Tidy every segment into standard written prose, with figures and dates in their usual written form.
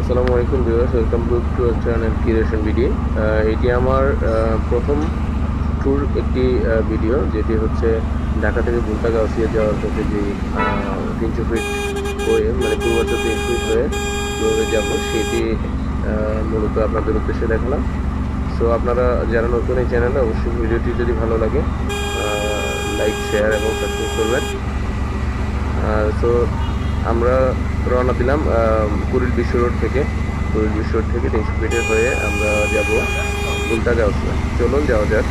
আসসালামু আলাইকুম viewers, welcome to channel creation video. এটি আমার প্রথম ট্যুর একটি ভিডিও, যেটি হচ্ছে ঢাকা থেকে ভুলতা গাউসিয়া যাওয়ার পথে যে 300 ফিট হয়ে মানে পূর্বাচল 300 ফিট হয়ে কীভাবে যাবো সেটি মূলত আপনাদের উদ্দেশ্যে দেখালাম। সো আপনারা যারা নতুন এই চ্যানেলে অবশ্যই ভিডিওটি যদি ভালো লাগে লাইক, শেয়ার এবং সাবস্ক্রাইব করবেন। সো আমরা রওনা দিলাম কুড়িল বিশ্ব রোড থেকে 300 ফিটের হয়ে আমরা যাব ভুলতা গাউসিয়া। চলুন যাওয়া যাক।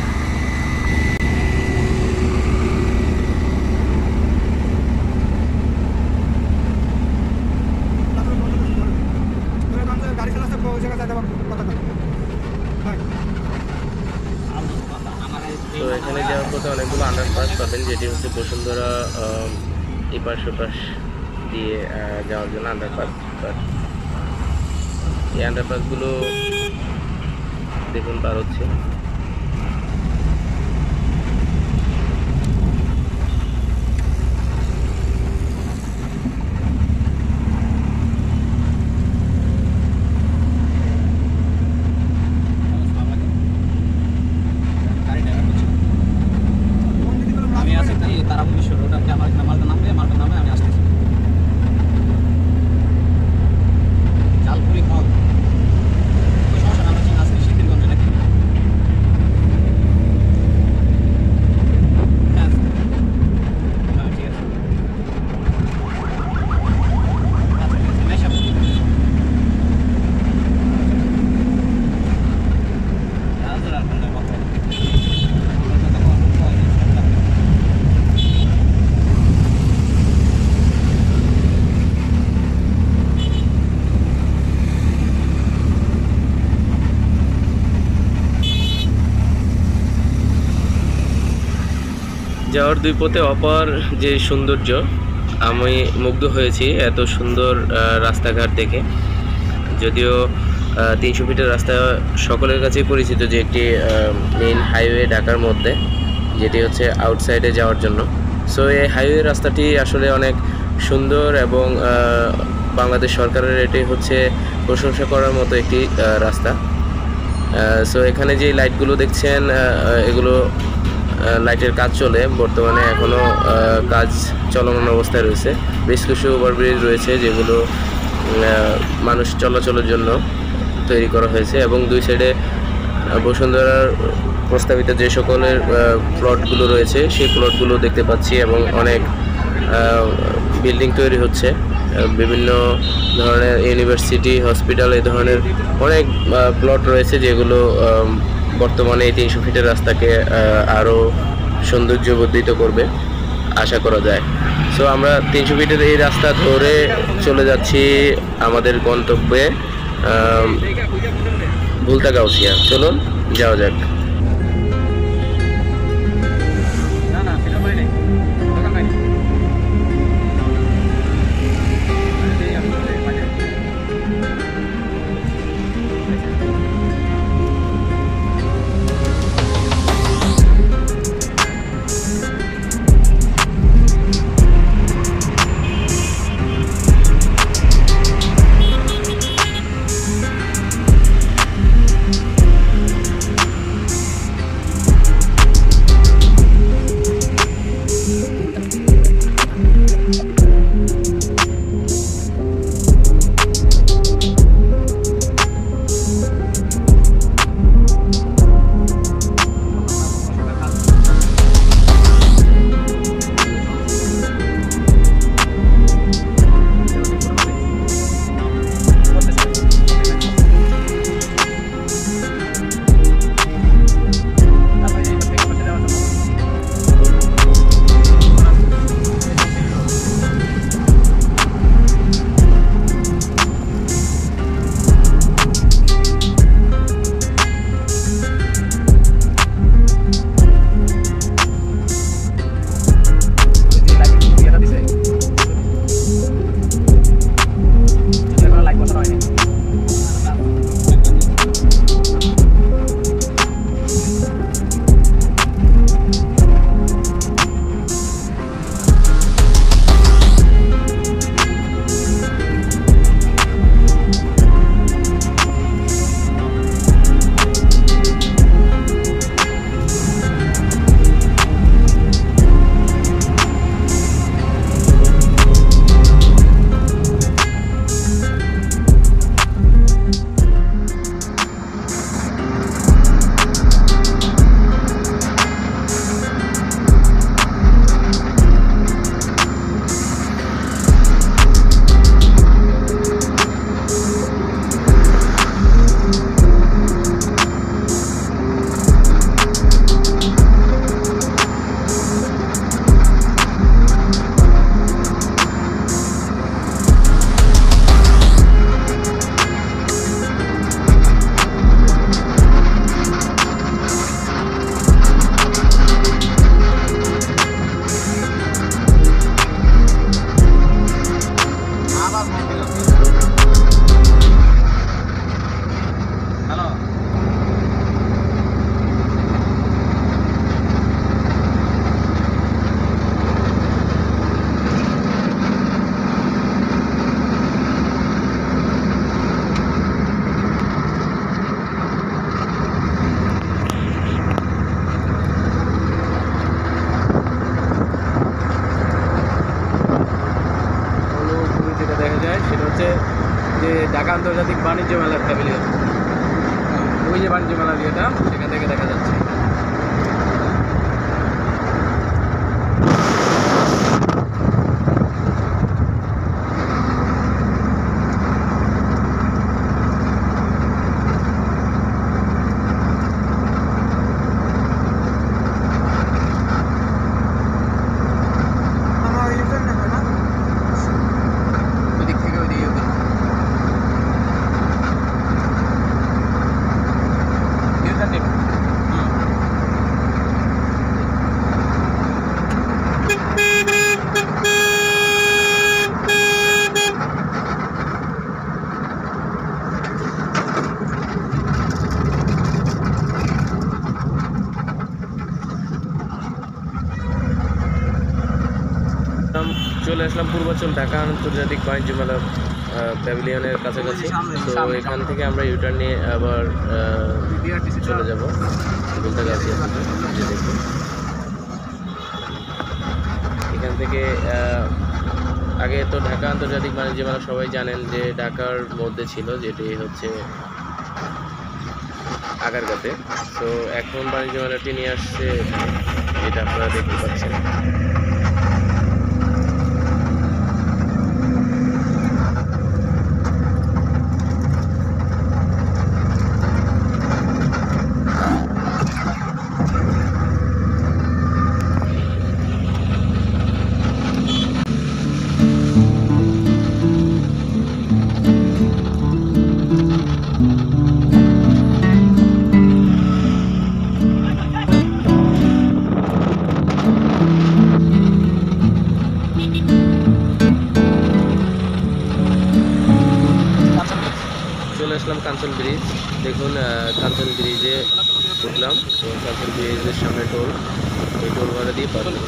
তো এখানে যাওয়ার পথে অনেকগুলো আন্ডারপাস পাবেন, যেটি হচ্ছে বসুন্ধরা এপাশ ওপাশ দিয়ে যাওয়ার জন্য আন্ডারপাস। এই আন্ডারপাসগুলো দেখুন পার হচ্ছে। যাওয়ার দুই পথে অপার যে সৌন্দর্য, আমি মুগ্ধ হয়েছি এত সুন্দর রাস্তাঘাট দেখে। যদিও 300 ফিটের রাস্তা সকলের কাছেই পরিচিত যে একটি মেইন হাইওয়ে ঢাকার মধ্যে, যেটি হচ্ছে আউটসাইডে যাওয়ার জন্য। সো এই হাইওয়ে রাস্তাটি আসলে অনেক সুন্দর এবং বাংলাদেশ সরকারের এটি হচ্ছে প্রশংসা করার মতো একটি রাস্তা। সো এখানে যে লাইটগুলো দেখছেন এগুলো লাইটের কাজ চলে, বর্তমানে এখনও কাজ চলমান অবস্থায় রয়েছে। বেশ কিছু ওভারব্রিজ রয়েছে যেগুলো মানুষ চলাচলের জন্য তৈরি করা হয়েছে, এবং দুই সাইডে বসুন্ধরার প্রস্তাবিত যে সকলের প্লটগুলো রয়েছে সেই প্লটগুলো দেখতে পাচ্ছি, এবং অনেক বিল্ডিং তৈরি হচ্ছে। বিভিন্ন ধরনের ইউনিভার্সিটি, হসপিটাল, এই ধরনের অনেক প্লট রয়েছে যেগুলো বর্তমানে এই 300 ফিটের রাস্তাকে আরও সৌন্দর্যবর্ধিত করবে আশা করা যায়। সো আমরা 300 ফিটের এই রাস্তা ধরে চলে যাচ্ছি আমাদের গন্তব্যে ভুলতা গাউসিয়া। চলুন যাওয়া যাক। যায়, সেটা হচ্ছে যে ঢাকা আন্তর্জাতিক বাণিজ্য মেলার প্যাভিলিয়ন। ওই যে বাণিজ্য মেলার ইয়েটা সেখান থেকে দেখা যাচ্ছে। চলে আসলাম পূর্বাচল ঢাকা আন্তর্জাতিক বাণিজ্য মেলা প্যাভিলিয়নের কাছাকাছি। তো এখান থেকে আমরা ইউটার্ন নিয়ে আবার চলে যাব ভুলতা গাছিয়া। এখান থেকে আগে তো ঢাকা আন্তর্জাতিক বাণিজ্য মেলা সবাই জানেন যে ঢাকার মধ্যে ছিল, যেটি হচ্ছে আগারগাঁতে। তো এখন বাণিজ্য মেলাটি নিয়ে আসছে, যেটা আপনারা দেখতে পাচ্ছেন। চলে আসলাম কাঞ্চন ব্রিজ। দেখুন কাঞ্চন ব্রিজে উঠলাম। তো কাঞ্চন ব্রিজের সামনে টোল, এই টোল ভাড়া দিয়ে পার হলাম।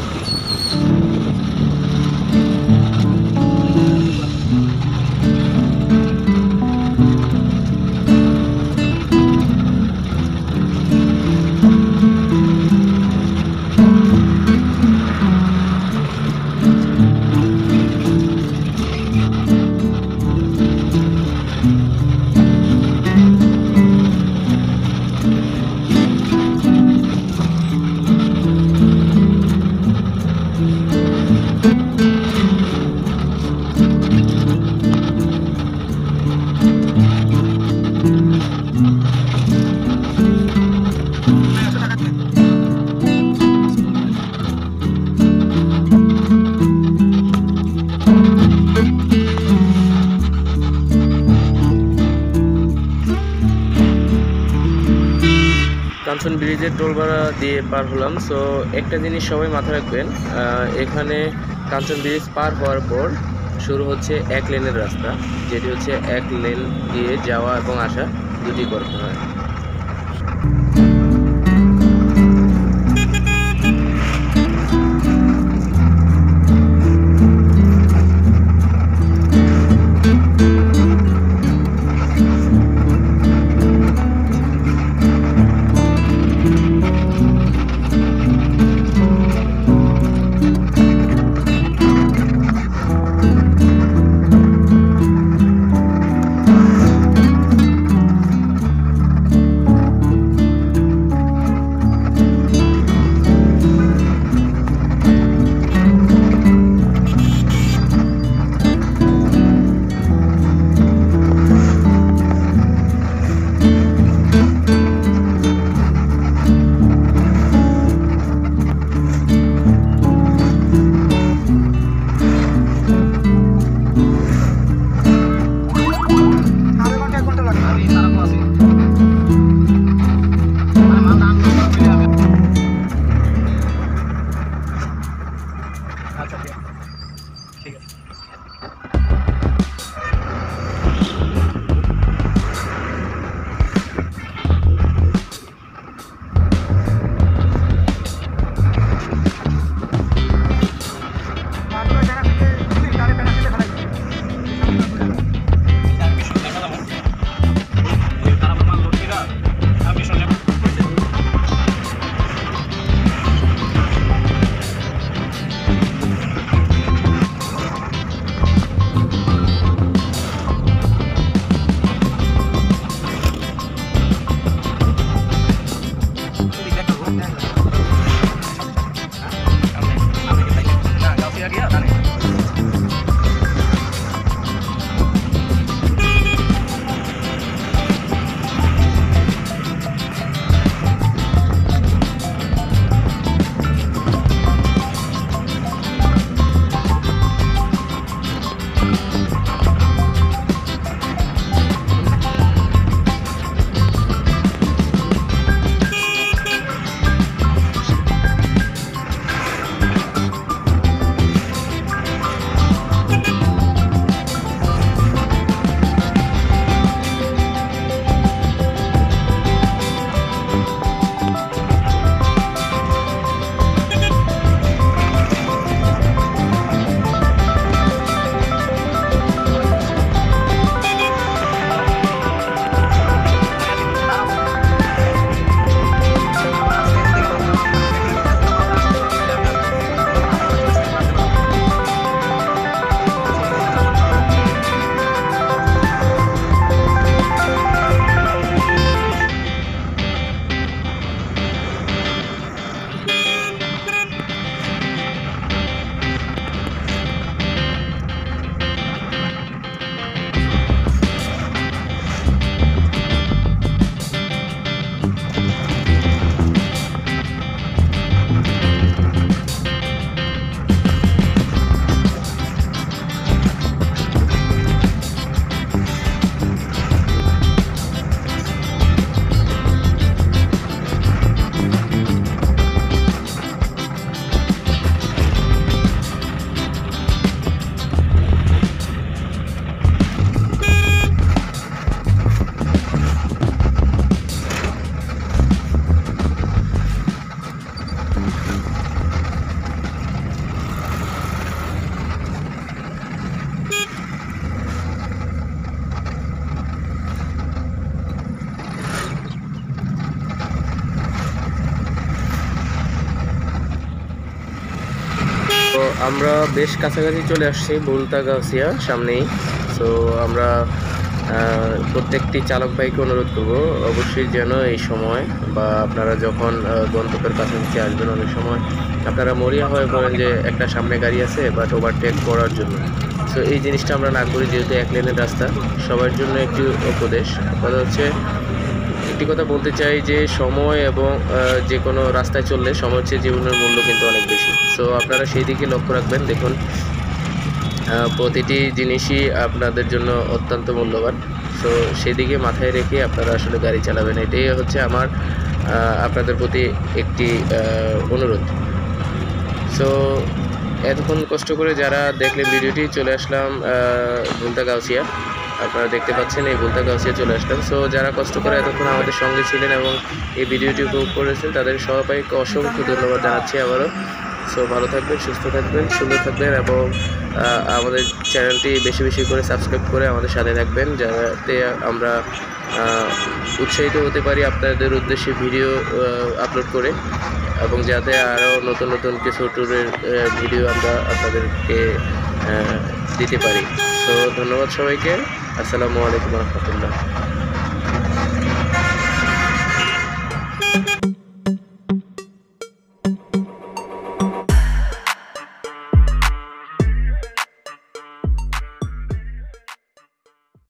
কাঞ্চন ব্রিজের টোল ভাড়া দিয়ে পার হলাম। সো একটা জিনিস সবাই মাথায় রাখবেন, এখানে কাঞ্চন ব্রিজ পার হওয়ার পর শুরু হচ্ছে এক লেনের রাস্তা, যেটি হচ্ছে এক লেন দিয়ে যাওয়া এবং আসা দুটি করতে হয়। আমরা বেশ কাছাকাছি চলে আসছি ভুলতা গাউসিয়া সামনেই। সো আমরা প্রত্যেকটি চালক ভাইকে অনুরোধ করব অবশ্যই যেন এই সময় বা আপনারা যখন গন্তব্যের কাছাকাছি আসবেন, অনেক সময় আপনারা মরিয়া হয়ে পড়েন যে একটা সামনে গাড়ি আছে বাট ওভারটেক করার জন্য। সো এই জিনিসটা আমরা না করি, যেহেতু এক লেনের রাস্তা। সবার জন্য একটি উপদেশ, কথা হচ্ছে একটি কথা বলতে চাই যে সময় এবং যে কোনো রাস্তায় চললে সময় হচ্ছে জীবনের মূল্য কিন্তু অনেক বেশি। সো আপনারা সেই দিকে লক্ষ্য রাখবেন। দেখুন প্রতিটি জিনিসই আপনাদের জন্য অত্যন্ত মূল্যবান। সো সেদিকে মাথায় রেখে আপনারা আসলে গাড়ি চালাবেন, এটাই হচ্ছে আমার আপনাদের প্রতি একটি অনুরোধ। সো এতক্ষণ কষ্ট করে যারা দেখলেন ভিডিওটি, চলে আসলাম ভুলতা গাউসিয়া। আপনারা দেখতে পাচ্ছেন এই ভুলতা গাউসিয়া চলে আসলাম। সো যারা কষ্ট করে এতক্ষণ আমাদের সঙ্গে ছিলেন এবং এই ভিডিওটি উপভোগ করেছেন, তাদের সবাইকে অসংখ্য ধন্যবাদ জানাচ্ছি আবারও। সো ভালো থাকবেন, সুস্থ থাকবেন, সুন্দর থাকবেন এবং আমাদের চ্যানেলটি বেশি বেশি করে সাবস্ক্রাইব করে আমাদের সাথে থাকবেন, যাতে আমরা উৎসাহিত হতে পারি আপনাদের উদ্দেশ্যে ভিডিও আপলোড করে, এবং যাতে আরও নতুন নতুন কিছু ট্যুরের ভিডিও আমরা আপনাদেরকে দিতে পারি। সো ধন্যবাদ সবাইকে। আসসালামু আলাইকুম রহমতুল্লাহ।